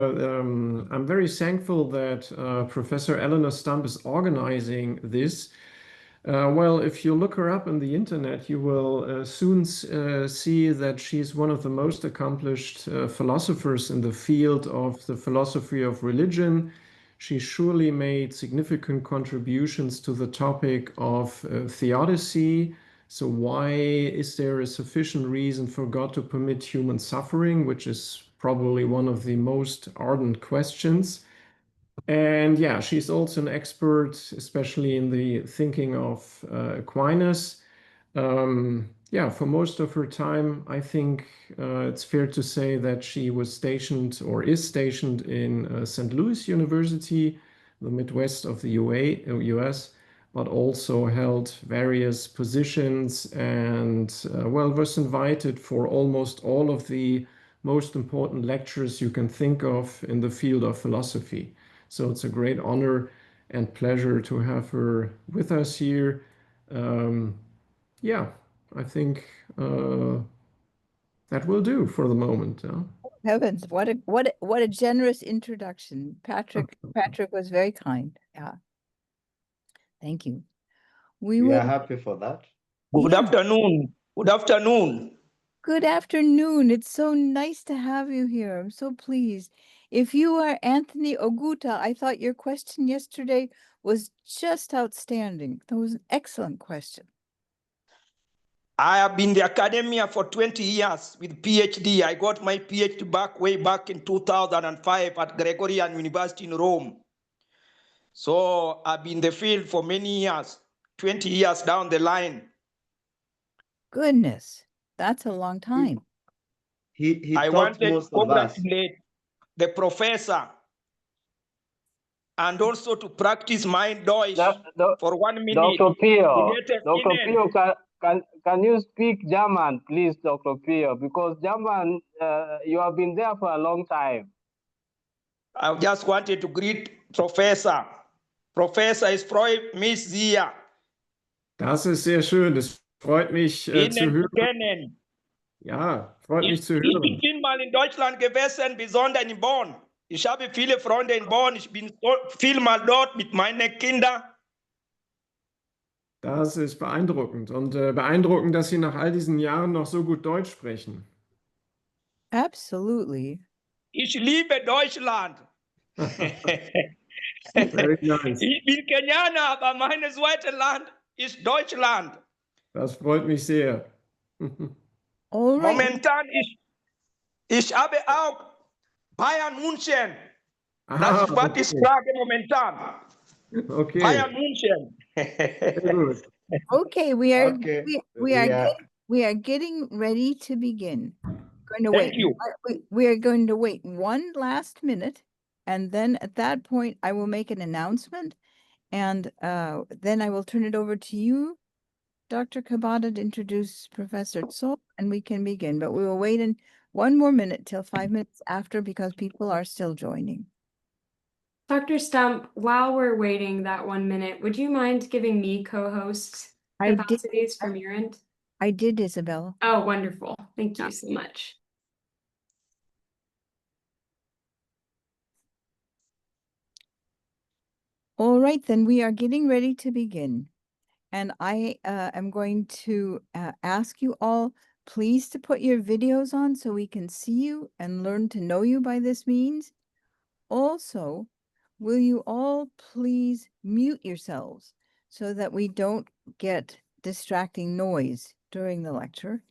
I'm very thankful that Professor Eleanor Stump is organizing this. Well, if you look her up on the internet, you will soon see that she's one of the most accomplished philosophers in the field of the philosophy of religion. She surely made significant contributions to the topic of theodicy. So why is there a sufficient reason for God to permit human suffering, which is probably one of the most ardent questions. And yeah, she's also an expert, especially in the thinking of Aquinas. Yeah, for most of her time, I think it's fair to say that she was stationed or is stationed in St. Louis University, the Midwest of the US, but also held various positions and, well, was invited for almost all of the most important lectures you can think of in the field of philosophy. So it's a great honor and pleasure to have her with us here. Yeah, I think that will do for the moment. Heavens, what a generous introduction. Patrick was very kind. Yeah. Thank you. We are happy for that. Good afternoon. Good afternoon. Good afternoon. It's so nice to have you here. I'm so pleased. If you are Anthony Oguta, I thought your question yesterday was just outstanding. That was an excellent question. I have been in the academia for 20 years with PhD. I got my PhD way back in 2005 at Gregorian University in Rome. So I've been in the field for many years, 20 years down the line. Goodness, that's a long time. I wanted to congratulate the professor and also to practice my Deutsch for 1 minute. Dr. Pio, can you speak German, please, Dr. Pio? Because German, you have been there for a long time. I just wanted to greet Professor. Professor, es freut mich sehr. Das ist sehr schön. Es freut mich zu hören. Ja, freut mich zu hören. Ich bin mal in Deutschland gewesen, besonders in Bonn. Ich habe viele Freunde in Bonn. Ich bin viel mal dort mit meinen Kindern. Das ist beeindruckend und beeindruckend, dass Sie nach all diesen Jahren noch so gut Deutsch sprechen. Absolutely. Ich liebe Deutschland. Very nice. Ich bin Kenianer, aber mein zweites Land ist Deutschland. Das freut mich sehr. Momentan, ich habe auch Bayern München. Das ist, was ich frage momentan. Okay. Bayern München. Okay, we are getting ready to begin. Thank you. We are going to wait 1 last minute, and then at that point I will make an announcement, and then I will turn it over to you, Dr. Kabata, to introduce Professor Zoll, and we can begin. But we will wait in 1 more minute till 5 minutes after, because people are still joining. Dr. Stump, while we're waiting that 1 minute, would you mind giving me co-host capacities from your end? I did, Isabella. Oh, wonderful. Thank you so much. All right, then we are getting ready to begin. And I am going to ask you all, please, to put your videos on so we can see you and learn to know you by this means. Also, will you all please mute yourselves so that we don't get distracting noise during the lecture?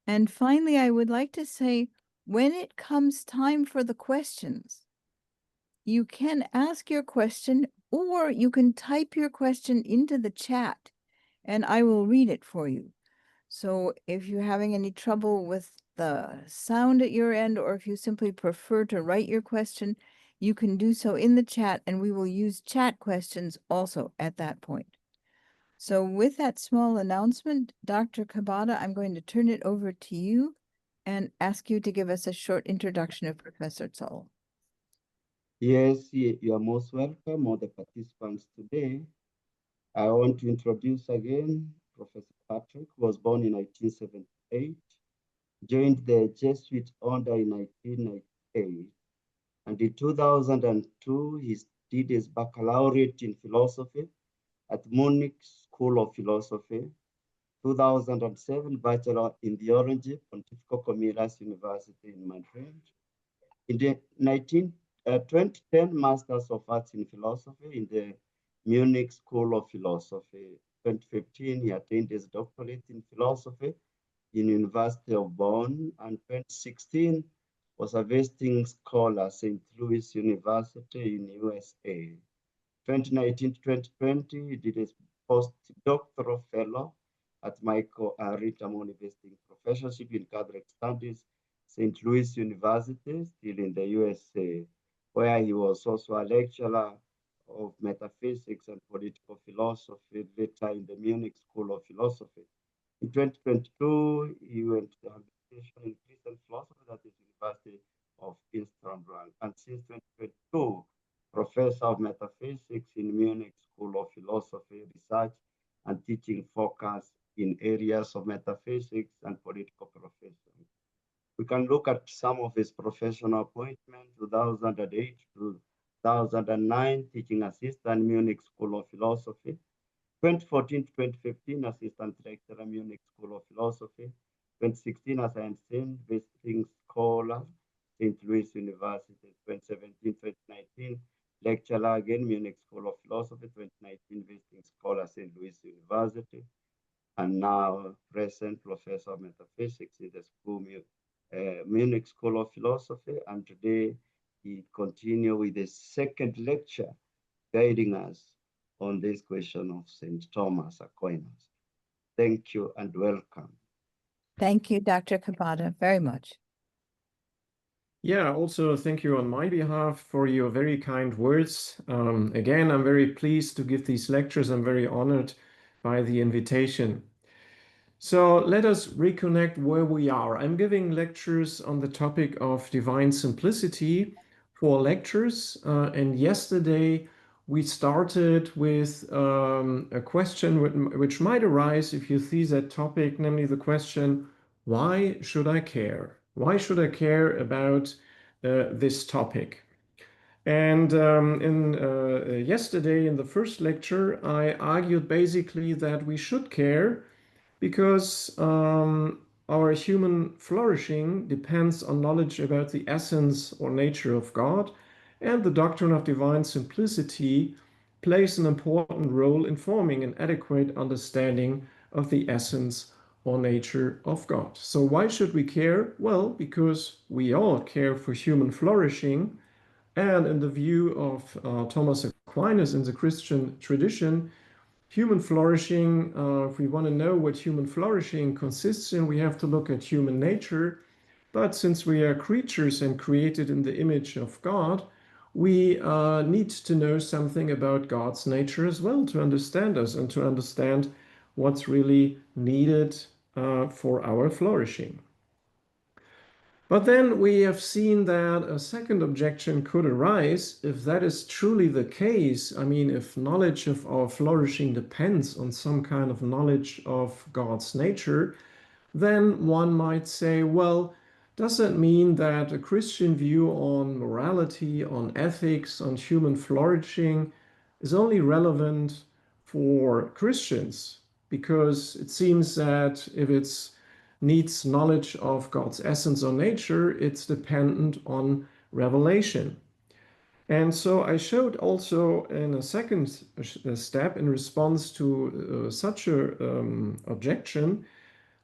And finally, I would like to say, when it comes time for the questions, you can ask your question, or you can type your question into the chat and I will read it for you. So if you're having any trouble with the sound at your end, or if you simply prefer to write your question, you can do so in the chat, and we will use chat questions also at that point. So with that small announcement, Dr. Kabata, I'm going to turn it over to you and ask you to give us a short introduction of Professor Zoll. Yes, you are most welcome, all the participants today. I want to introduce again Professor Patrick, who was born in 1978, joined the Jesuit order in 1998, And in 2002, he did his baccalaureate in philosophy at Munich School of Philosophy. 2007, Bachelor in Theology, Pontifical Comillas University in Madrid. In the 2010, Masters of Arts in Philosophy in the Munich School of Philosophy. 2015, he attained his doctorate in philosophy in University of Bonn, and 2016 was a visiting scholar at St. Louis University in USA. 2019 to 2020, he did his postdoctoral fellow at Michael Ritamoni visiting professorship in Catholic Studies, St. Louis University, still in the USA, where he was also a lecturer of metaphysics and political philosophy, later in the Munich School of Philosophy. In 2022, he went to the habilitation in Christian philosophy at the University of Istanbul, and since 2022, professor of metaphysics in Munich School of Philosophy, research and teaching focus in areas of metaphysics and political profession. We can look at some of his professional appointments: 2008 to 2009, teaching assistant, Munich School of Philosophy; 2014 to 2015, assistant lecturer, Munich School of Philosophy; 2016, as I said, visiting scholar, St. Louis University; 2017, 2019, lecturer again, Munich School of Philosophy; 2019, visiting scholar, St. Louis University, and now present professor of metaphysics in the school, Munich School of Philosophy. And today he continues with the second lecture, guiding us on this question of St. Thomas Aquinas. Thank you and welcome. Thank you, Dr. Kabata, very much. Yeah, also thank you on my behalf for your very kind words. Again, I'm very pleased to give these lectures. I'm very honored by the invitation. So let us reconnect where we are. I'm giving lectures on the topic of divine simplicity, 4 lectures, and yesterday we started with a question which might arise if you see that topic, namely the question, why should I care? Why should I care about this topic? And yesterday in the first lecture, I argued basically that we should care because our human flourishing depends on knowledge about the essence or nature of God, and the doctrine of divine simplicity plays an important role in forming an adequate understanding of the essence or nature of God. So why should we care? Well, because we all care for human flourishing, and in the view of Thomas Aquinas in the Christian tradition, human flourishing, if we want to know what human flourishing consists in, we have to look at human nature. But since we are creatures and created in the image of God, we need to know something about God's nature as well to understand us and to understand what's really needed for our flourishing. But then we have seen that a second objection could arise if that is truly the case. I mean, if knowledge of our flourishing depends on some kind of knowledge of God's nature, then one might say, well, does that mean that a Christian view on morality, on ethics, on human flourishing is only relevant for Christians? Because it seems that if it's needs knowledge of God's essence or nature, it's dependent on revelation. And so I showed also in a second step in response to such an objection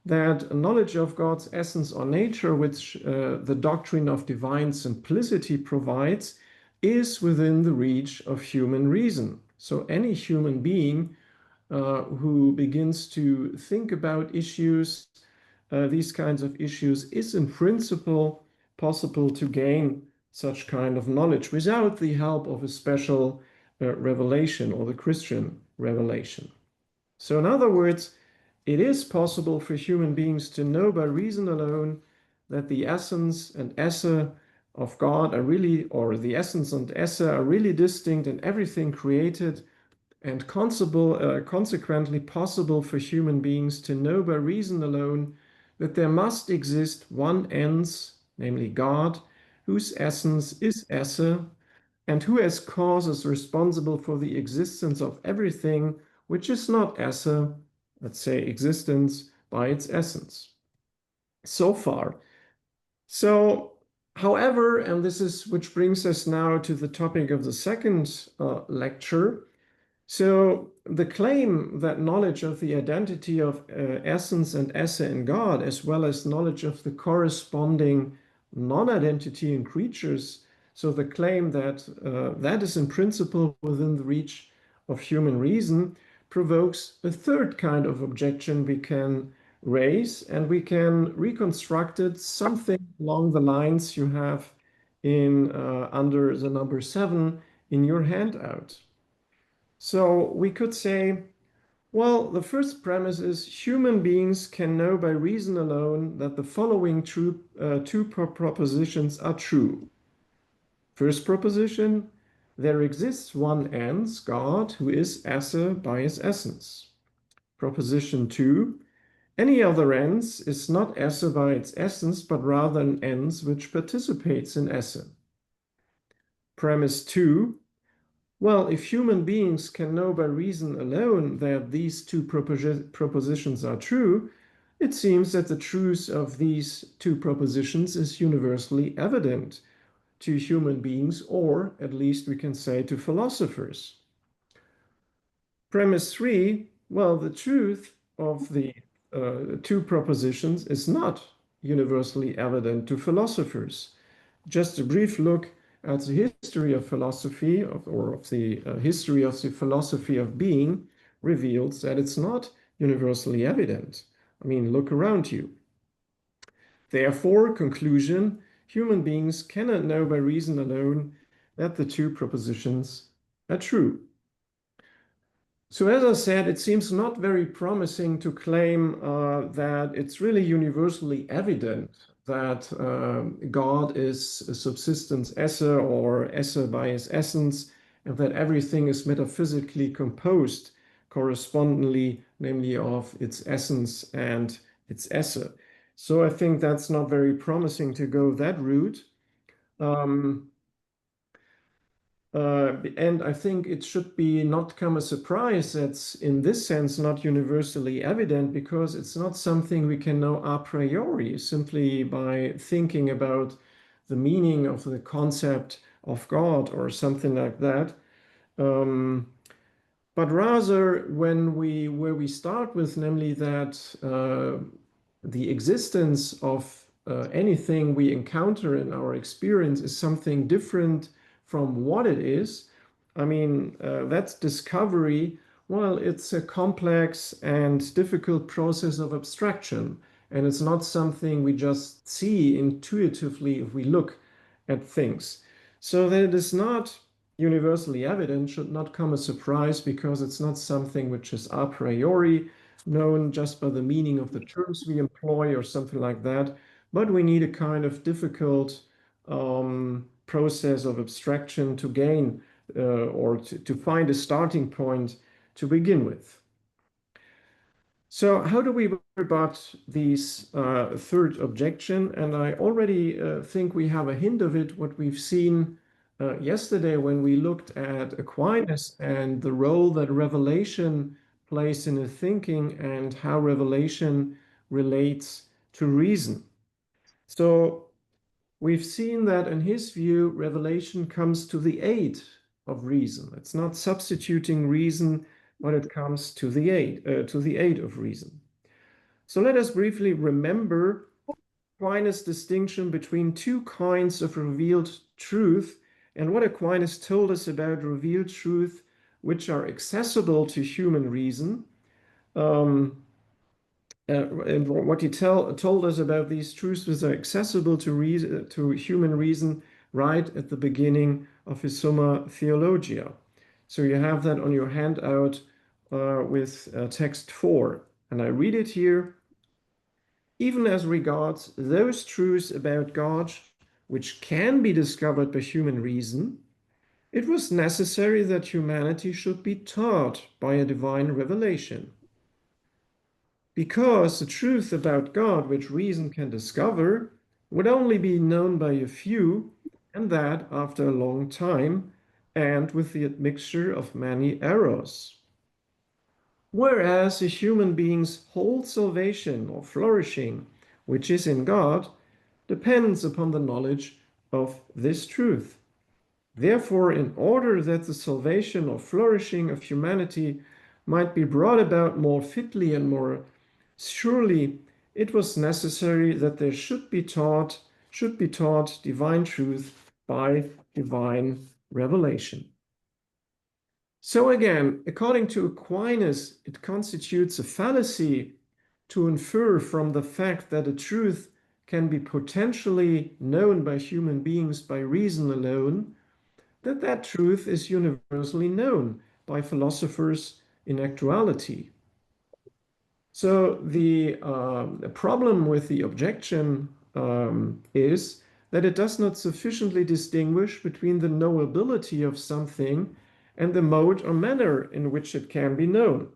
that knowledge of God's essence or nature, which the doctrine of divine simplicity provides, is within the reach of human reason. So any human being who begins to think about issues, these kinds of issues, is in principle possible to gain such kind of knowledge without the help of a special revelation or the Christian revelation. So in other words, it is possible for human beings to know by reason alone that the essence and esse of God are really, or the essence and esse are really distinct in everything created, and consequently possible for human beings to know by reason alone that there must exist one ens, namely God, whose essence is esse, and who as cause is responsible for the existence of everything which is not esse, let's say existence by its essence. So far. So, however, and this is which brings us now to the topic of the second lecture. So the claim that knowledge of the identity of essence and esse in God, as well as knowledge of the corresponding non-identity in creatures, so the claim that that is in principle within the reach of human reason, provokes a third kind of objection we can raise, and we can reconstruct it something along the lines you have in under the number 7 in your handout. So we could say, well, the first premise is human beings can know by reason alone that the following two propositions are true. First proposition, there exists one ens, God, who is esse by his essence. Proposition 2, any other ens is not esse by its essence, but rather an ens which participates in esse. Premise 2, well, if human beings can know by reason alone that these two propositions are true, it seems that the truth of these two propositions is universally evident to human beings, or at least we can say to philosophers. Premise 3, well, the truth of the two propositions is not universally evident to philosophers. Just a brief look at the history of philosophy, or of the history of the philosophy of being, reveals that it's not universally evident. I mean, look around you. Therefore, conclusion, human beings cannot know by reason alone that the two propositions are true. So as I said, it seems not very promising to claim that it's really universally evident that God is a subsistence esse, or esse by his essence, and that everything is metaphysically composed correspondingly, namely of its essence and its esse. So I think that's not very promising to go that route. And I think it should be not come as a surprise that's in this sense not universally evident, because it's not something we can know a priori simply by thinking about the meaning of the concept of God or something like that. But rather where we start with, namely that the existence of anything we encounter in our experience is something different from what it is. I mean, that's discovery. Well, it's a complex and difficult process of abstraction, and it's not something we just see intuitively if we look at things. So that it is not universally evident should not come as a surprise, because it's not something which is a priori known just by the meaning of the terms we employ or something like that, but we need a kind of difficult process of abstraction to gain or to find a starting point to begin with. So how do we rebut these third objection? And I already think we have a hint of it, what we've seen yesterday when we looked at Aquinas and the role that revelation plays in the thinking and how revelation relates to reason. So we've seen that in his view, revelation comes to the aid of reason. It's not substituting reason, but it comes to the aid of reason. So let us briefly remember Aquinas' distinction between two kinds of revealed truth and what Aquinas told us about revealed truth, which are accessible to human reason. And what he told us about these truths was accessible to human reason right at the beginning of his Summa Theologia. So you have that on your handout with text 4. And I read it here. Even as regards those truths about God which can be discovered by human reason, it was necessary that humanity should be taught by a divine revelation. Because the truth about God which reason can discover would only be known by a few, and that after a long time, and with the admixture of many errors. Whereas a human being's whole salvation or flourishing, which is in God, depends upon the knowledge of this truth. Therefore, in order that the salvation or flourishing of humanity might be brought about more fitly and more surely, it was necessary that there should be taught divine truth by divine revelation. So again, according to Aquinas, it constitutes a fallacy to infer from the fact that a truth can be potentially known by human beings by reason alone, that that truth is universally known by philosophers in actuality. So the problem with the objection is that it does not sufficiently distinguish between the knowability of something and the mode or manner in which it can be known.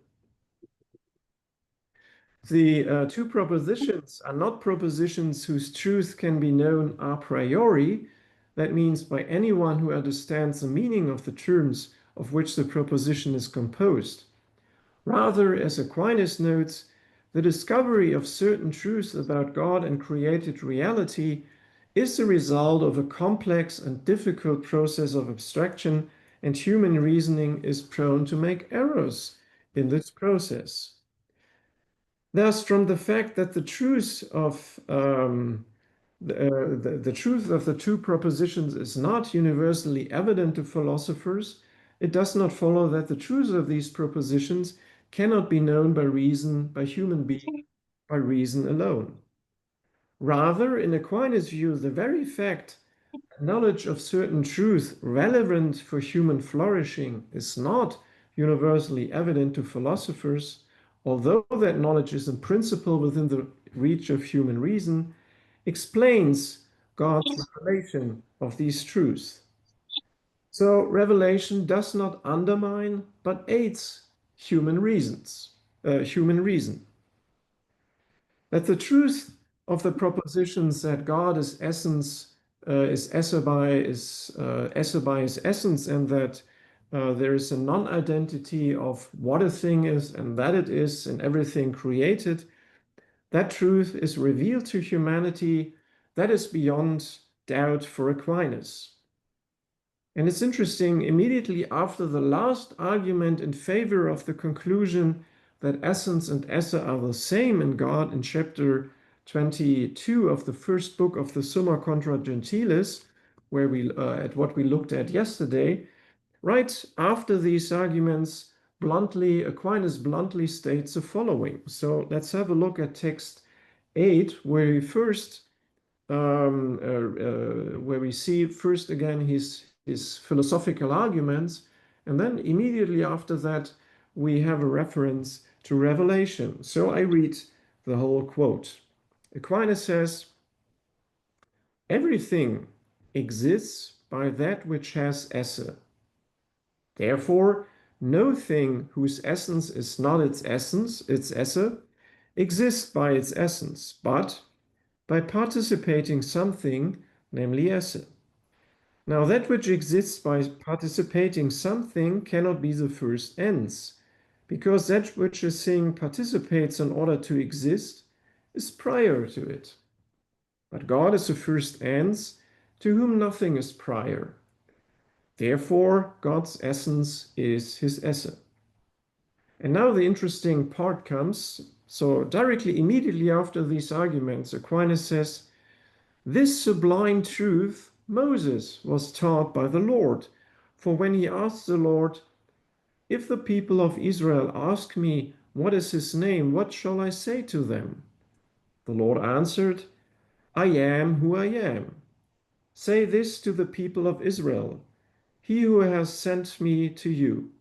The two propositions are not propositions whose truth can be known a priori. That means by anyone who understands the meaning of the terms of which the proposition is composed. Rather, as Aquinas notes, the discovery of certain truths about God and created reality is the result of a complex and difficult process of abstraction, and human reasoning is prone to make errors in this process. Thus, from the fact that the truth of the truth of the two propositions is not universally evident to philosophers, it does not follow that the truth of these propositions cannot be known by reason, by human beings, by reason alone. Rather, in Aquinas' view, the very fact that knowledge of certain truth relevant for human flourishing is not universally evident to philosophers, although that knowledge is in principle within the reach of human reason, explains God's revelation of these truths. So revelation does not undermine, but aids human reason. That the truth of the propositions that God is essence, is esse by his essence, and that there is a non-identity of what a thing is and that it is in everything created, that truth is revealed to humanity. That is beyond doubt for Aquinas. And it's interesting, immediately after the last argument in favor of the conclusion that essence and esse are the same in God, in chapter 22 of the first book of the Summa Contra Gentiles, where we at what we looked at yesterday, right after these arguments, Aquinas bluntly states the following. So let's have a look at text 8, where we first where we see first again his philosophical arguments, and then immediately after that we have a reference to Revelation. So I read the whole quote. Aquinas says, "Everything exists by that which has esse. Therefore, no thing whose essence is not its essence, its esse, exists by its essence, but by participating something, namely esse. Now, that which exists by participating something cannot be the first ens, because that which a thing participates in order to exist is prior to it. But God is the first ens, to whom nothing is prior. Therefore, God's essence is his esse." And now the interesting part comes. So directly, immediately after these arguments, Aquinas says, "This sublime truth Moses was taught by the Lord. For when he asked the Lord, 'If the people of Israel ask me, what is his name, what shall I say to them?' The Lord answered, 'I am who I am. Say this to the people of Israel, he who has sent me to you,'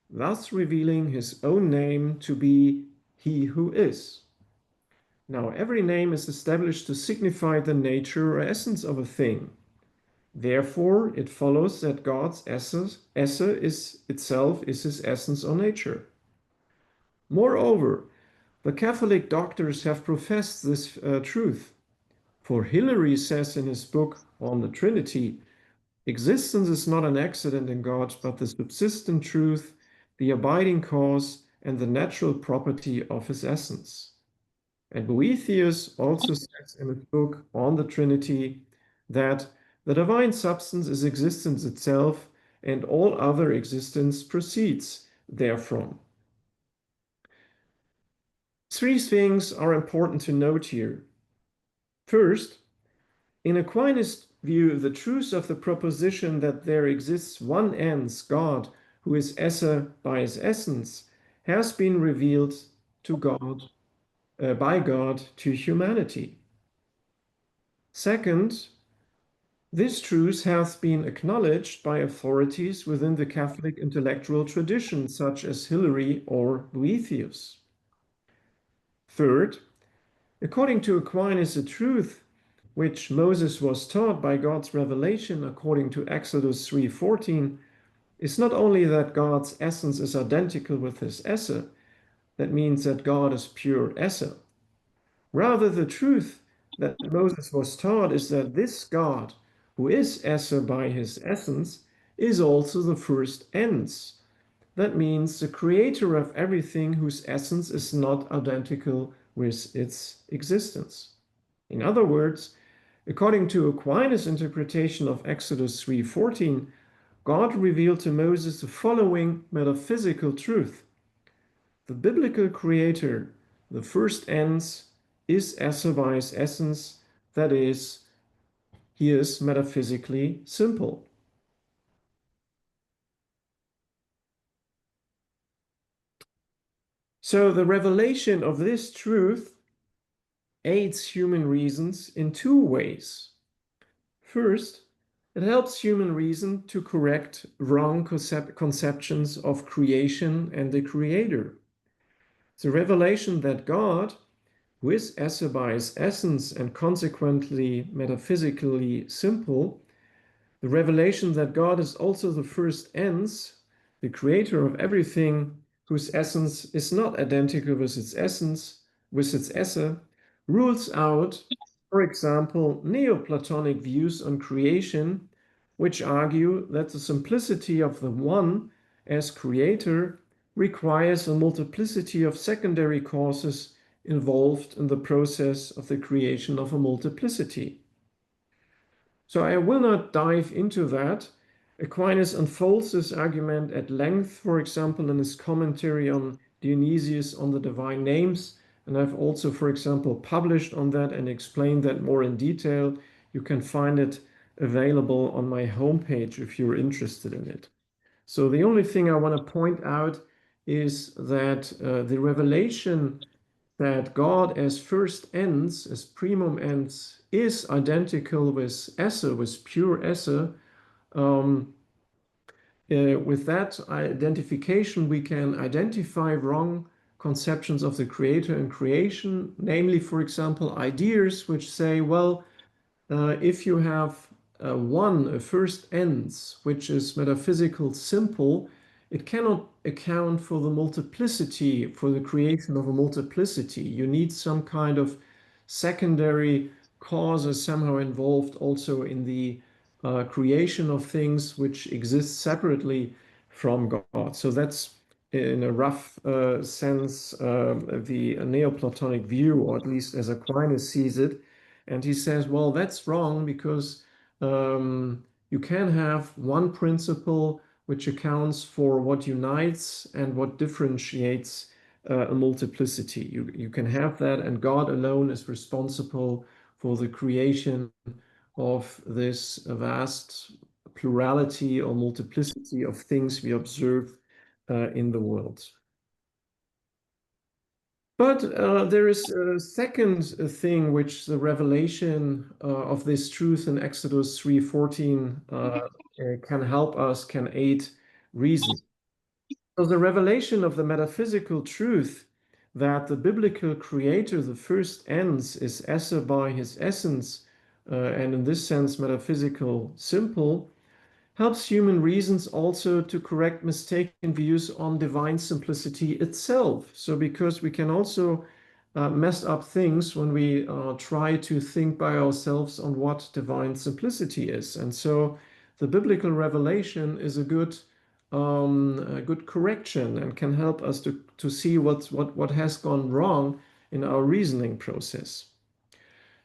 thus revealing his own name to be he who is." Now, every name is established to signify the nature or essence of a thing. Therefore, it follows that God's esse is itself is his essence or nature. Moreover, the Catholic doctors have professed this truth. For Hilary says in his book on the Trinity, existence is not an accident in God, but the subsistent truth, the abiding cause, and the natural property of his essence. And Boethius also says in his book on the Trinity that the divine substance is existence itself, and all other existence proceeds therefrom. Three things are important to note here. First, in Aquinas' view, the truth of the proposition that there exists one ens, God, who is esse by his essence, has been revealed to God, by God to humanity. Second, this truth has been acknowledged by authorities within the Catholic intellectual tradition, such as Hilary or Boethius. Third, according to Aquinas, the truth which Moses was taught by God's revelation, according to Exodus 3:14, is not only that God's essence is identical with his esse, that means that God is pure esse. Rather, the truth that Moses was taught is that this God, who is esse by his essence, is also the first ens. That means the creator of everything whose essence is not identical with its existence. In other words, according to Aquinas' interpretation of Exodus 3:14, God revealed to Moses the following metaphysical truth. The biblical creator, the first ens, is esse by his essence, that is, he is metaphysically simple. So the revelation of this truth aids human reasons in two ways. First, it helps human reason to correct wrong conceptions of creation and the creator. The revelation that God, who is esse by his essence and consequently metaphysically simple, the revelation that God is also the first ens, the creator of everything whose essence is not identical with its essence, with its esse, rules out, for example, Neoplatonic views on creation, which argue that the simplicity of the one as creator requires a multiplicity of secondary causes involved in the process of the creation of a multiplicity. So I will not dive into that. Aquinas unfolds this argument at length, for example, in his commentary on Dionysius on the divine names. And I've also, for example, published on that and explained that more in detail. You can find it available on my homepage if you're interested in it. So the only thing I want to point out is that the revelation that God as first ens, as primum ens, is identical with esse, with pure esse. With that identification, we can identify wrong conceptions of the creator and creation, namely, for example, ideas which say, well, if you have a first ens, which is metaphysical simple, it cannot account for the multiplicity, for the creation of a multiplicity. You need some kind of secondary causes somehow involved also in the creation of things which exist separately from God. So that's in a rough sense the Neoplatonic view, or at least as Aquinas sees it. And he says, well, that's wrong because you can have one principle which accounts for what unites and what differentiates a multiplicity. You can have that, and God alone is responsible for the creation of this vast plurality or multiplicity of things we observe in the world. But there is a second thing which the revelation of this truth in Exodus 3:14 can help us, can aid reason. So the revelation of the metaphysical truth that the biblical creator, the first ens, is esse by his essence, and in this sense metaphysical simple, helps human reasons also to correct mistaken views on divine simplicity itself. So because we can also messed up things when we try to think by ourselves on what divine simplicity is. And so the biblical revelation is a good correction and can help us to see what has gone wrong in our reasoning process.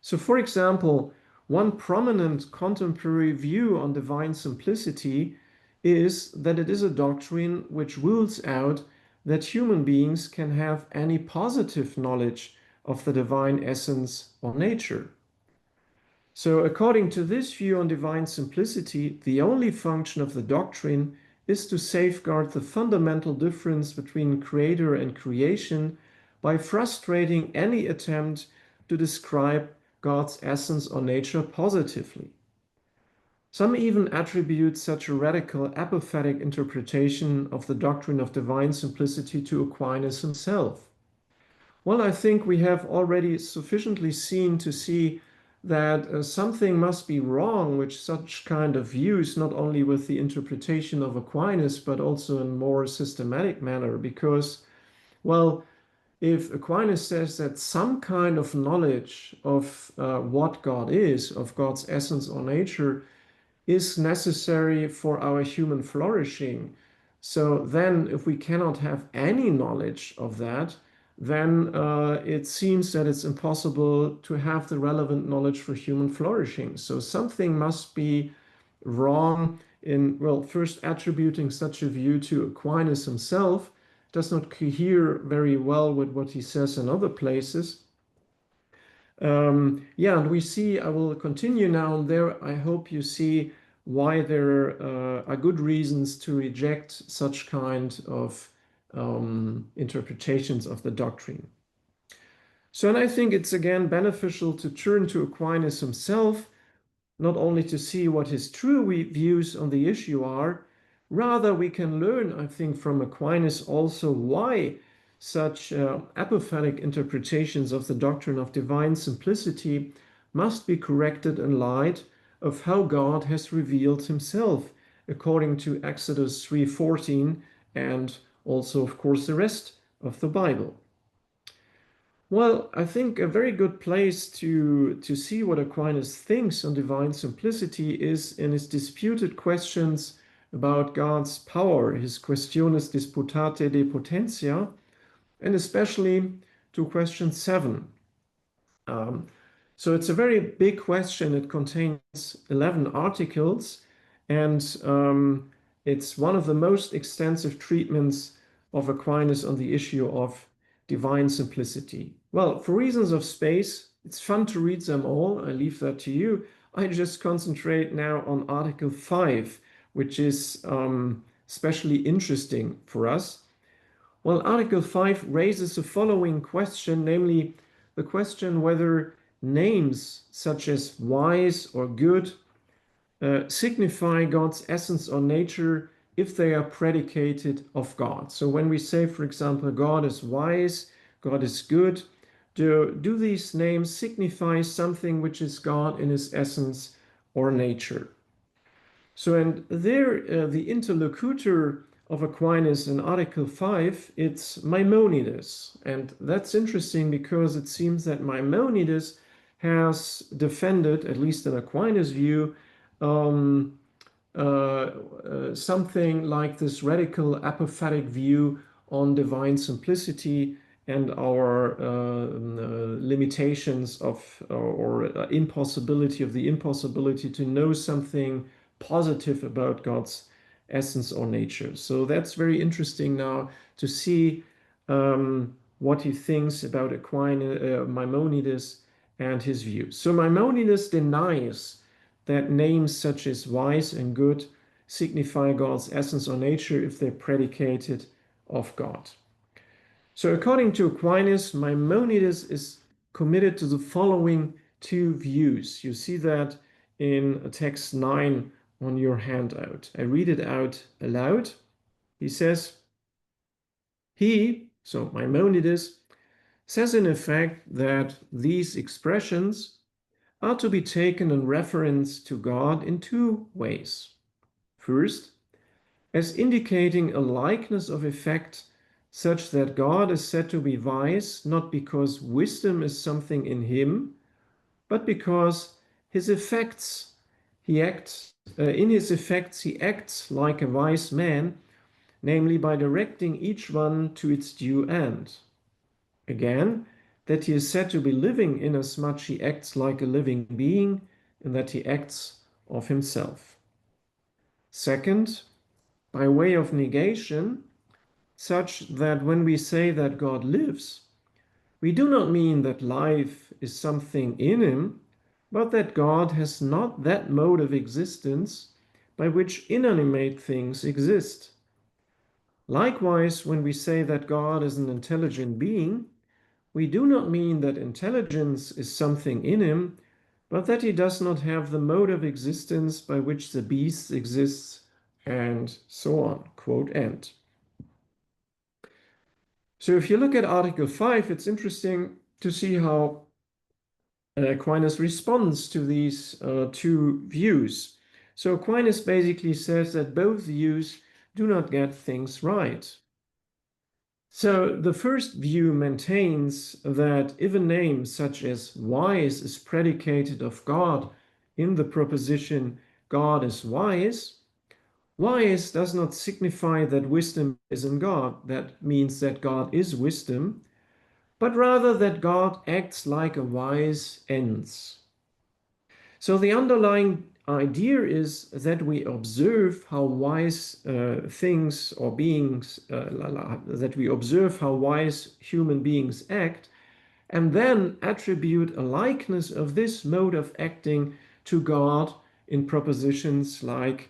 So, for example, one prominent contemporary view on divine simplicity is that it is a doctrine which rules out that human beings can have any positive knowledge of the divine essence or nature. So, according to this view on divine simplicity, the only function of the doctrine is to safeguard the fundamental difference between creator and creation by frustrating any attempt to describe God's essence or nature positively. Some even attribute such a radical apophatic interpretation of the doctrine of divine simplicity to Aquinas himself. Well, I think we have already sufficiently seen to see that something must be wrong with such kind of views, not only with the interpretation of Aquinas, but also in more systematic manner, because, well, if Aquinas says that some kind of knowledge of what God is, of God's essence or nature, is necessary for our human flourishing, so then if we cannot have any knowledge of that, then it seems that it's impossible to have the relevant knowledge for human flourishing. So something must be wrong in, well, first attributing such a view to Aquinas himself does not cohere very well with what he says in other places. Yeah, and we see, I will continue now, and there I hope you see why there are good reasons to reject such kind of interpretations of the doctrine. So, and I think it's again beneficial to turn to Aquinas himself, not only to see what his true views on the issue are, rather we can learn, I think, from Aquinas also why such apophatic interpretations of the doctrine of divine simplicity must be corrected in light of how God has revealed himself, according to Exodus 3:14 and also, of course, the rest of the Bible. Well, I think a very good place to see what Aquinas thinks on divine simplicity is in his disputed questions about God's power, his Questiones Disputate de Potentia, and especially to question 7. So it's a very big question. It contains 11 articles, and it's one of the most extensive treatments of Aquinas on the issue of divine simplicity. Well, for reasons of space, it's fun to read them all. I leave that to you. I just concentrate now on Article 5, which is especially interesting for us. Well, Article 5 raises the following question, namely the question whether names such as wise or good signify God's essence or nature if they are predicated of God. So when we say, for example, God is wise, God is good, do these names signify something which is God in his essence or nature? So, and there the interlocutor of Aquinas in Article 5, it's Maimonides. And that's interesting because it seems that Maimonides has defended, at least in Aquinas' view, something like this radical apophatic view on divine simplicity and our limitations of or impossibility of the impossibility to know something positive about God's essence or nature. So that's very interesting now to see what he thinks about Maimonides and his views. So Maimonides denies that names such as wise and good signify God's essence or nature if they're predicated of God. So according to Aquinas, Maimonides is committed to the following two views. You see that in text 9 on your handout. I read it out aloud. He says, so Maimonides, says in effect that these expressions are to be taken in reference to God in two ways. First, as indicating a likeness of effect such that God is said to be wise, not because wisdom is something in him, but because his effects, in his effects he acts like a wise man, namely by directing each one to its due end. Again, that he is said to be living inasmuch he acts like a living being, and that he acts of himself. Second, by way of negation, such that when we say that God lives, we do not mean that life is something in him, but that God has not that mode of existence by which inanimate things exist. Likewise, when we say that God is an intelligent being, we do not mean that intelligence is something in him, but that he does not have the mode of existence by which the beast exists, and so on. Quote end. So if you look at Article 5, it's interesting to see how Aquinas responds to these two views. So Aquinas basically says that both views do not get things right. So the first view maintains that if a name such as wise is predicated of God in the proposition God is wise, wise does not signify that wisdom is in God. That means that God is wisdom, but rather that God acts like a wise ends. So the underlying idea is that we observe how wise things or beings, that we observe how wise human beings act, and then attribute a likeness of this mode of acting to God in propositions like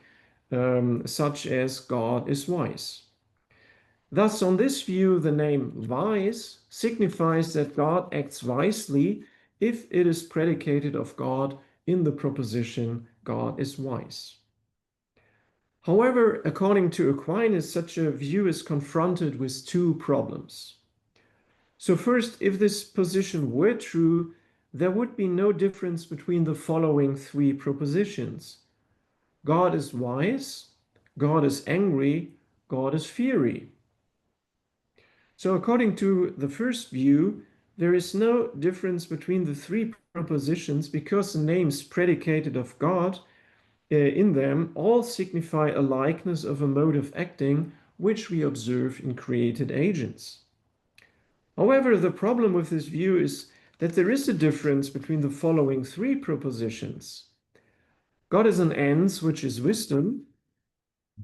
such as God is wise. Thus, on this view, the name wise signifies that God acts wisely if it is predicated of God in the proposition God is wise. However, according to Aquinas, such a view is confronted with two problems. So first, if this position were true, there would be no difference between the following three propositions. God is wise, God is angry, God is fiery. So according to the first view, there is no difference between the three propositions because the names predicated of God in them all signify a likeness of a mode of acting which we observe in created agents. However, the problem with this view is that there is a difference between the following three propositions. God is an ens, which is wisdom.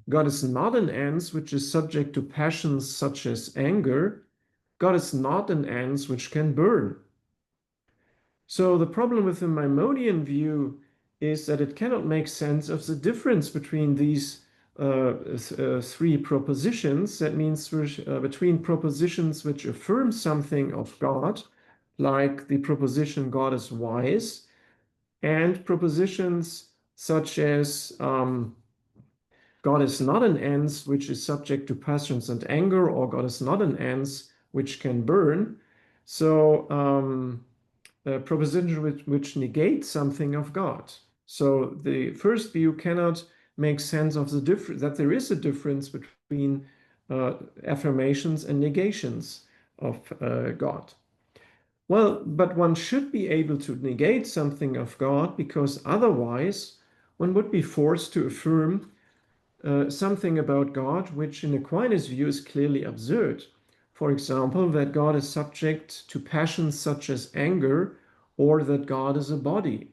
God is not an ens, which is subject to passions such as anger. God is not an ens which can burn. So the problem with the Maimonian view is that it cannot make sense of the difference between these three propositions. That means between propositions which affirm something of God, like the proposition God is wise, and propositions such as God is not an ens which is subject to passions and anger, or God is not an ens which can burn. So a proposition which negates something of God. So the first view cannot make sense of the difference, that there is a difference between affirmations and negations of God. Well, but one should be able to negate something of God, because otherwise one would be forced to affirm something about God which in Aquinas' view is clearly absurd. For example, that God is subject to passions such as anger, or that God is a body.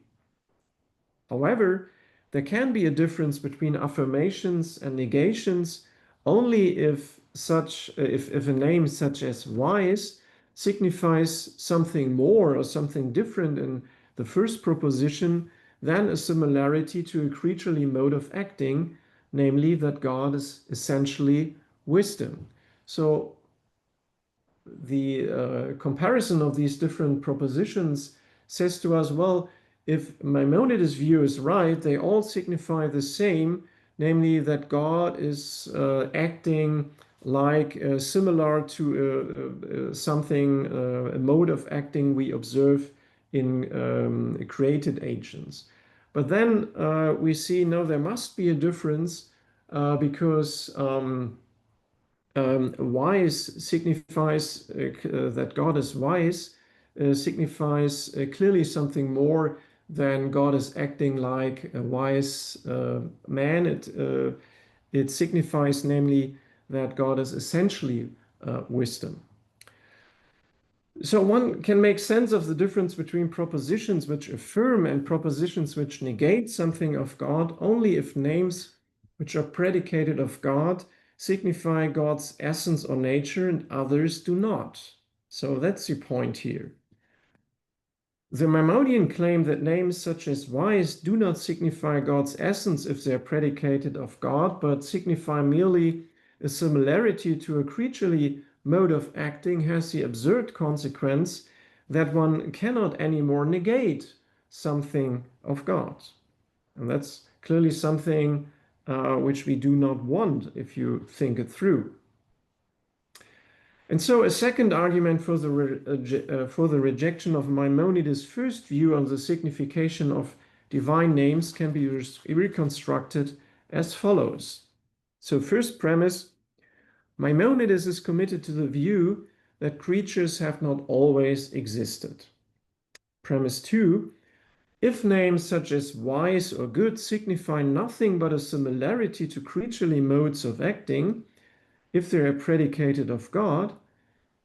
However, there can be a difference between affirmations and negations only if a name such as wise signifies something more or something different in the first proposition than a similarity to a creaturely mode of acting, namely that God is essentially wisdom. So the comparison of these different propositions says to us, well, if Maimonides' view is right, they all signify the same, namely that God is acting like similar to something, a mode of acting we observe in created agents. But then we see, no, there must be a difference because wise signifies that God is wise, signifies clearly something more than God is acting like a wise man. It signifies, namely, that God is essentially wisdom. So one can make sense of the difference between propositions which affirm and propositions which negate something of God only if names which are predicated of God signify God's essence or nature and others do not. So that's the point here. The Maimonidean claim that names such as wise do not signify God's essence if they are predicated of God, but signify merely a similarity to a creaturely mode of acting has the absurd consequence that one cannot anymore negate something of God. And that's clearly something which we do not want if you think it through. And so a second argument for the rejection of Maimonides' first view on the signification of divine names can be reconstructed as follows. So first premise, Maimonides is committed to the view that creatures have not always existed. Premise 2, if names such as wise or good signify nothing but a similarity to creaturely modes of acting, if they are predicated of God,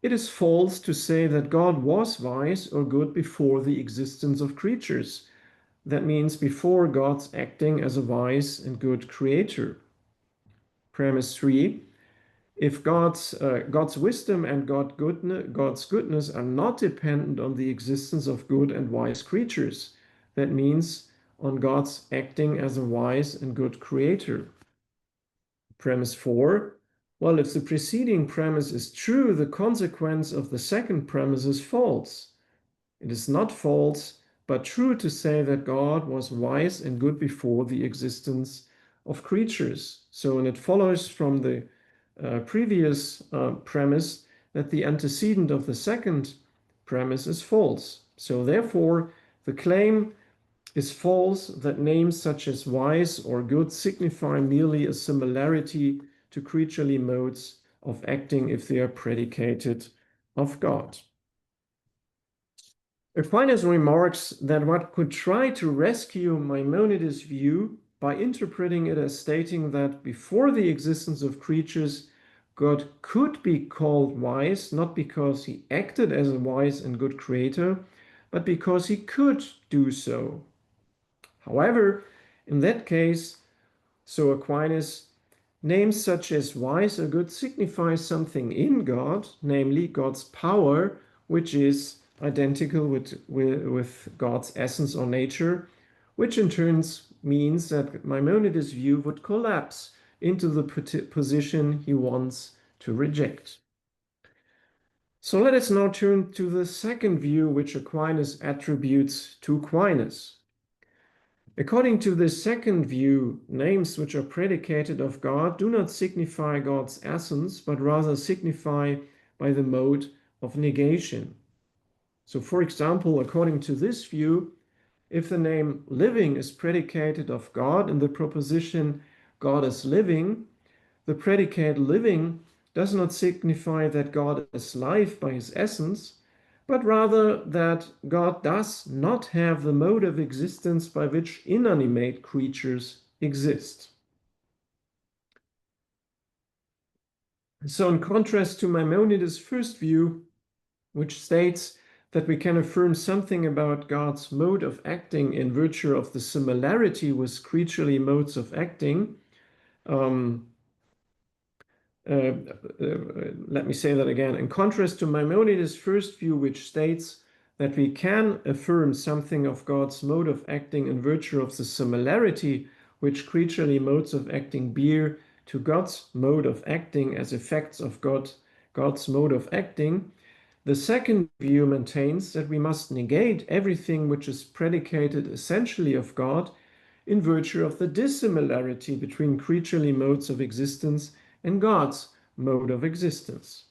it is false to say that God was wise or good before the existence of creatures. That means before God's acting as a wise and good creator. Premise 3, if God's wisdom and God's goodness are not dependent on the existence of good and wise creatures, that means on God's acting as a wise and good creator. Premise 4, well, if the preceding premise is true, the consequence of the second premise is false. It is not false, but true to say that God was wise and good before the existence of creatures. So, and it follows from the previous premise that the antecedent of the second premise is false. So therefore, the claim is false that names such as wise or good signify merely a similarity to creaturely modes of acting if they are predicated of God. Aquinas remarks that one could try to rescue Maimonides' view by interpreting it as stating that before the existence of creatures, God could be called wise, not because he acted as a wise and good creator, but because he could do so. However, in that case, so Aquinas, names such as wise or good signify something in God, namely God's power, which is identical with God's essence or nature, which in turn means that Maimonides' view would collapse into the position he wants to reject. So let us now turn to the second view which Aquinas attributes to Aquinas. According to this second view, names which are predicated of God do not signify God's essence, but rather signify by the mode of negation. So, for example, according to this view, if the name living is predicated of God in the proposition God is living, the predicate living does not signify that God is life by his essence, but rather that God does not have the mode of existence by which inanimate creatures exist. So in contrast to Maimonides' first view, which states that we can affirm something about God's mode of acting in virtue of the similarity with creaturely modes of acting, let me say that again. In contrast to Maimonides' first view, which states that we can affirm something of God's mode of acting in virtue of the similarity which creaturely modes of acting bear to God's mode of acting as effects of God's mode of acting, the second view maintains that we must negate everything which is predicated essentially of God in virtue of the dissimilarity between creaturely modes of existence and God's mode of existence.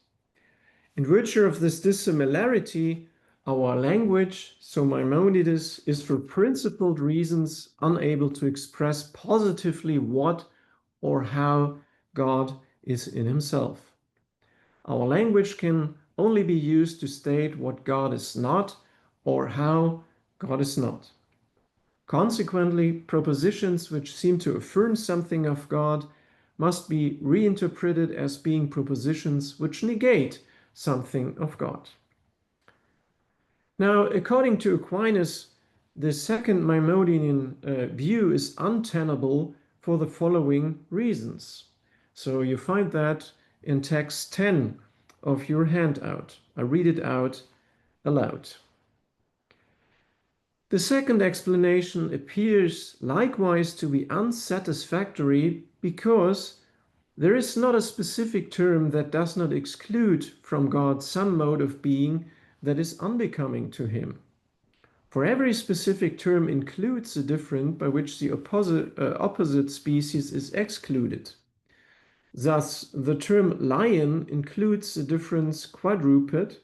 In virtue of this dissimilarity, our language, so Maimonides, is for principled reasons unable to express positively what or how God is in himself. Our language can only be used to state what God is not or how God is not. Consequently, propositions which seem to affirm something of God must be reinterpreted as being propositions which negate something of God. Now, according to Aquinas, the second Maimonidean view is untenable for the following reasons. So you find that in text 10 of your handout. I read it out aloud. The second explanation appears likewise to be unsatisfactory because there is not a specific term that does not exclude from God some mode of being that is unbecoming to him. For every specific term includes a different by which the opposite species is excluded. Thus, the term lion includes a difference quadruped,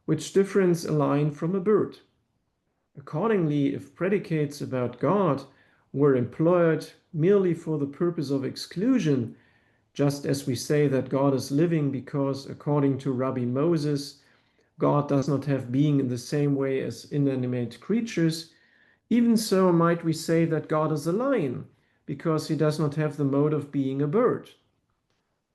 which difference a lion from a bird. Accordingly, if predicates about God were employed merely for the purpose of exclusion, just as we say that God is living because, according to Rabbi Moses, God does not have being in the same way as inanimate creatures, even so might we say that God is a lion because he does not have the mode of being a bird.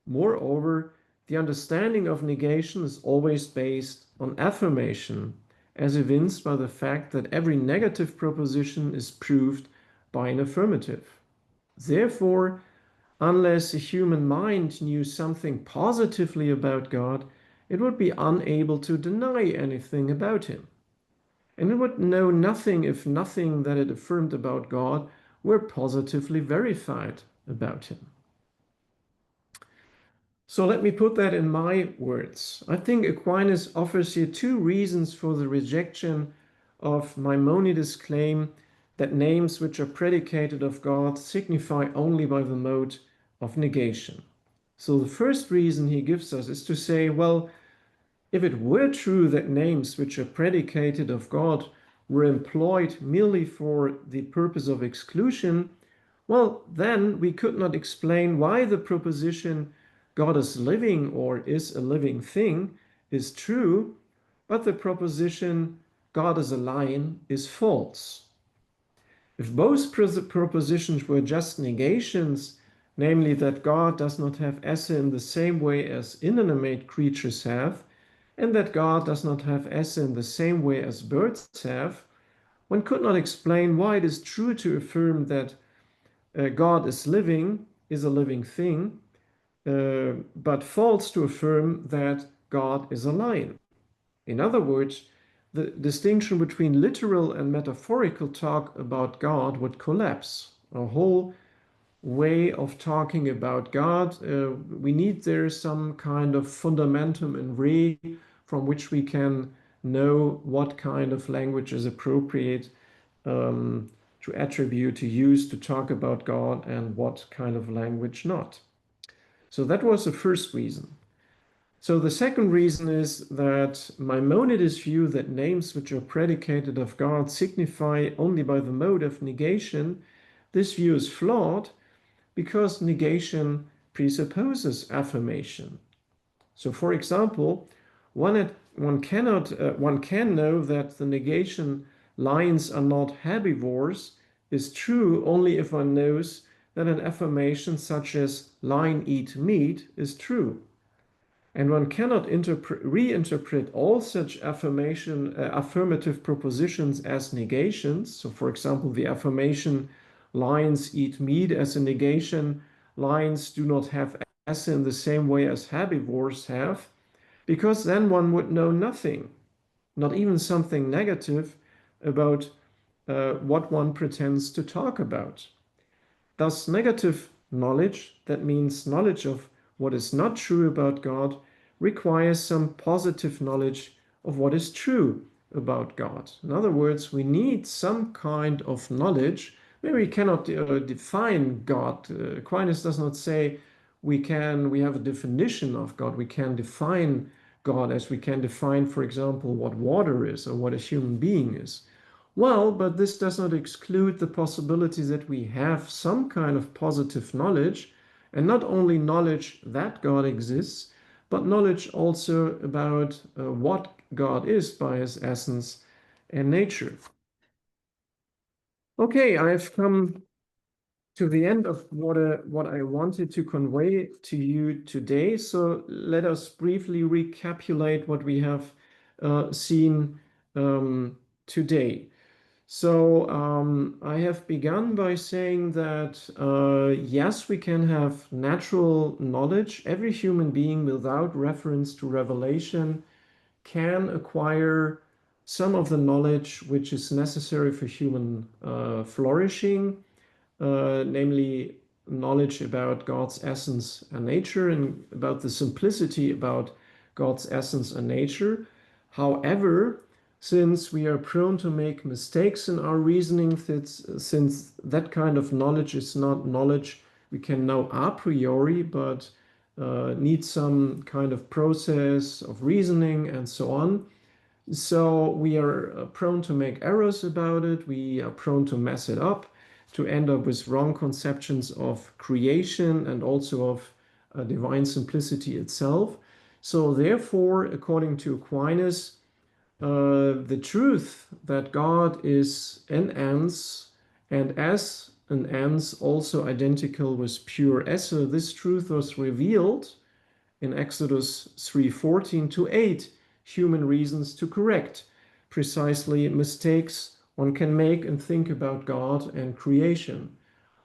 Moreover, the understanding of negation is always based on affirmation, as evinced by the fact that every negative proposition is proved by an affirmative. Therefore, unless a human mind knew something positively about God, it would be unable to deny anything about him. And it would know nothing if nothing that it affirmed about God were positively verified about him. So let me put that in my words. I think Aquinas offers here two reasons for the rejection of Maimonides' claim that names which are predicated of God signify only by the mode of negation. So the first reason he gives us is to say, well, if it were true that names which are predicated of God were employed merely for the purpose of exclusion, well, then we could not explain why the proposition God is living or is a living thing is true, but the proposition God is a lion is false. If both propositions were just negations, namely that God does not have esse in the same way as inanimate creatures have, and that God does not have esse in the same way as birds have, one could not explain why it is true to affirm that God is a living thing, but false to affirm that God is a lion. In other words, the distinction between literal and metaphorical talk about God would collapse. A whole way of talking about God, we need there some kind of fundamentum in re from which we can know what kind of language is appropriate to attribute, to use to talk about God, and what kind of language not. So that was the first reason. So the second reason is that Maimonides' view that names which are predicated of God signify only by the mode of negation, this view is flawed because negation presupposes affirmation. So for example, one can know that the negation lions are not herbivores is true only if one knows that an affirmation such as lion eat meat is true. And one cannot reinterpret all such affirmative propositions as negations. So for example, the affirmation lions eat meat as a negation, lions do not have esse in the same way as herbivores have, because then one would know nothing, not even something negative about what one pretends to talk about. Thus, negative knowledge, that means knowledge of what is not true about God, requires some positive knowledge of what is true about God. In other words, we need some kind of knowledge. Maybe we cannot define God. Aquinas does not say we have a definition of God. We can define God as we can define, for example, what water is or what a human being is. Well, but this does not exclude the possibility that we have some kind of positive knowledge, and not only knowledge that God exists, but knowledge also about what God is by his essence and nature. Okay, I've come to the end of what I wanted to convey to you today. So let us briefly recapitulate what we have seen today. So I have begun by saying that yes, we can have natural knowledge. Every human being, without reference to revelation, can acquire some of the knowledge which is necessary for human flourishing, namely knowledge about God's essence and nature and about the simplicity about God's essence and nature. However, since we are prone to make mistakes in our reasoning, since that kind of knowledge is not knowledge we can know a priori, but need some kind of process of reasoning and so on. So we are prone to make errors about it. We are prone to mess it up, to end up with wrong conceptions of creation and also of divine simplicity itself. So therefore, according to Aquinas, the truth that God is an ens and as an ens also identical with pure esse, this truth was revealed in Exodus 3:14 to 8 human reasons to correct precisely mistakes one can make and think about God and creation.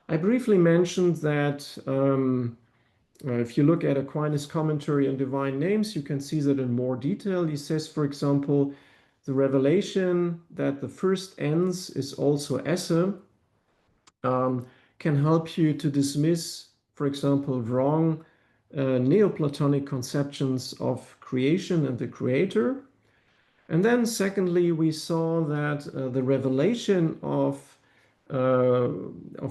I briefly mentioned that if you look at Aquinas' commentary on divine names, you can see that in more detail. He says, for example, the revelation that the first ens is also esse can help you to dismiss, for example, wrong Neoplatonic conceptions of creation and the creator. And then secondly, we saw that the revelation of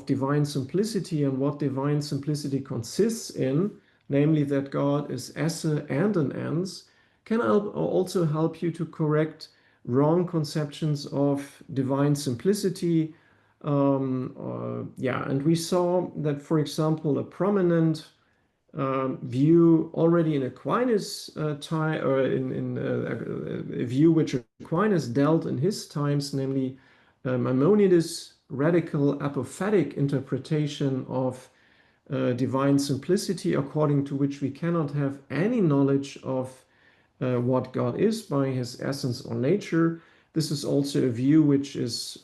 divine simplicity and what divine simplicity consists in, namely that God is esse and an ens, can also help you to correct wrong conceptions of divine simplicity. And we saw that, for example, a prominent view already in Aquinas' time, or in a view which Aquinas dealt in his times, namely Maimonides' radical apophatic interpretation of divine simplicity, according to which we cannot have any knowledge of what God is by his essence or nature. This is also a view which is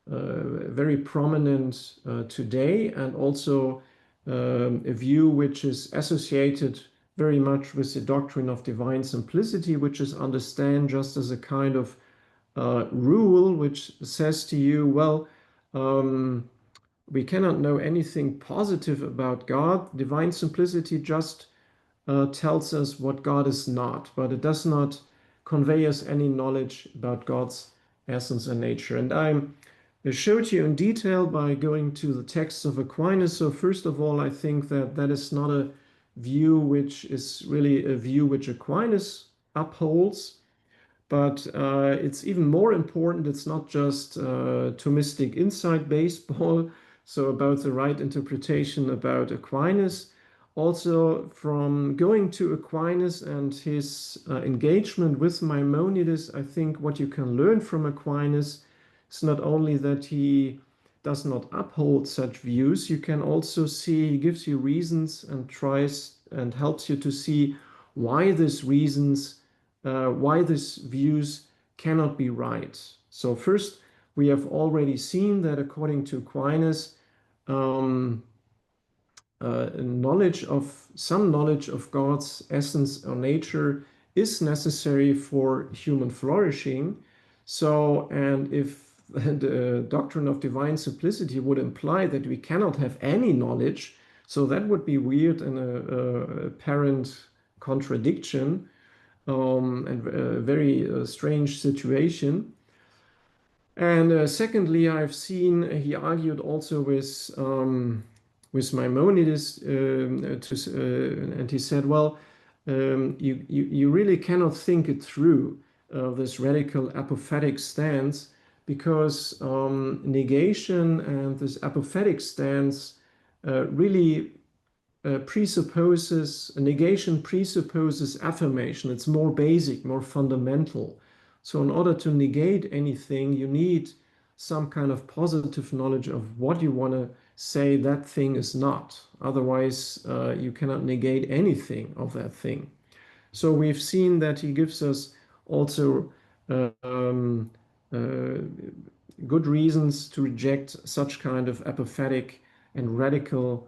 very prominent today, and also a view which is associated very much with the doctrine of divine simplicity, which is understood just as a kind of rule which says to you, well, we cannot know anything positive about God. Divine simplicity just tells us what God is not, but it does not convey us any knowledge about God's essence and nature. And I showed you in detail by going to the texts of Aquinas. So first of all, I think that that is not a view which is really a view which Aquinas upholds, but it's even more important. It's not just Thomistic inside baseball, so about the right interpretation about Aquinas. Also, from going to Aquinas and his engagement with Maimonides, I think what you can learn from Aquinas is not only that he does not uphold such views, you can also see he gives you reasons and tries and helps you to see why these reasons, why these views cannot be right. So first, we have already seen that according to Aquinas, some knowledge of God's essence or nature is necessary for human flourishing. So, and if the doctrine of divine simplicity would imply that we cannot have any knowledge, so that would be weird and a apparent contradiction, and a very strange situation. And secondly, I've seen he argued also with Maimonides, and he said, well, you really cannot think it through, this radical apophatic stance, because negation and this apophatic stance really negation presupposes affirmation. It's more basic, more fundamental. So in order to negate anything, you need some kind of positive knowledge of what you want to say that thing is not. Otherwise, you cannot negate anything of that thing. So we've seen that he gives us also um, good reasons to reject such kind of apophatic and radical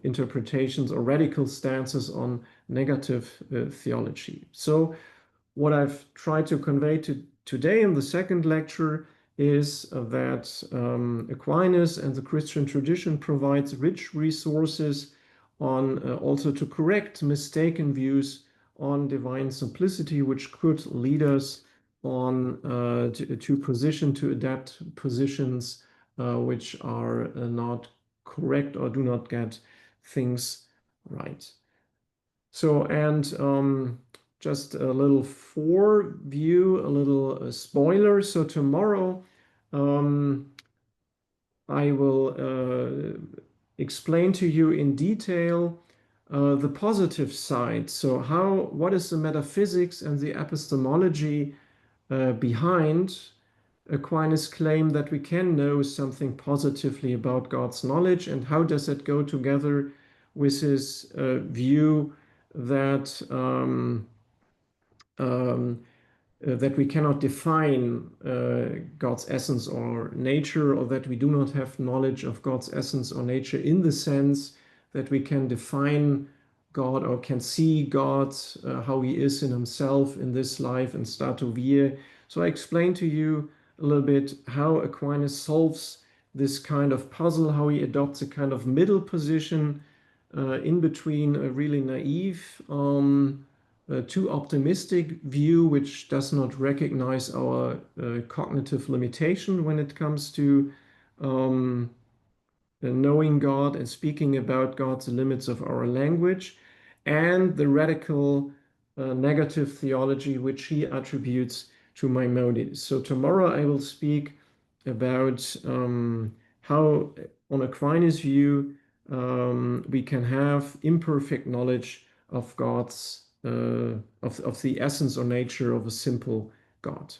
interpretations or radical stances on negative theology. So what I've tried to convey today in the second lecture is that Aquinas and the Christian tradition provides rich resources on also to correct mistaken views on divine simplicity, which could lead us on to adapt positions which are not correct or do not get things right. So, and just a little foreview, a little spoiler. So tomorrow I will explain to you in detail the positive side. So what is the metaphysics and the epistemology behind Aquinas' claim that we can know something positively about God's knowledge, and how does that go together with his view that that we cannot define God's essence or nature, or that we do not have knowledge of God's essence or nature in the sense that we can define God or can see God, how he is in himself in this life and statu viae. So I explained to you a little bit how Aquinas solves this kind of puzzle, how he adopts a kind of middle position in between a really naive too optimistic view, which does not recognize our cognitive limitation when it comes to knowing God and speaking about God, the limits of our language, and the radical negative theology which he attributes to Maimonides. So tomorrow I will speak about how, on Aquinas' view, we can have imperfect knowledge of God's of the essence or nature of a simple God.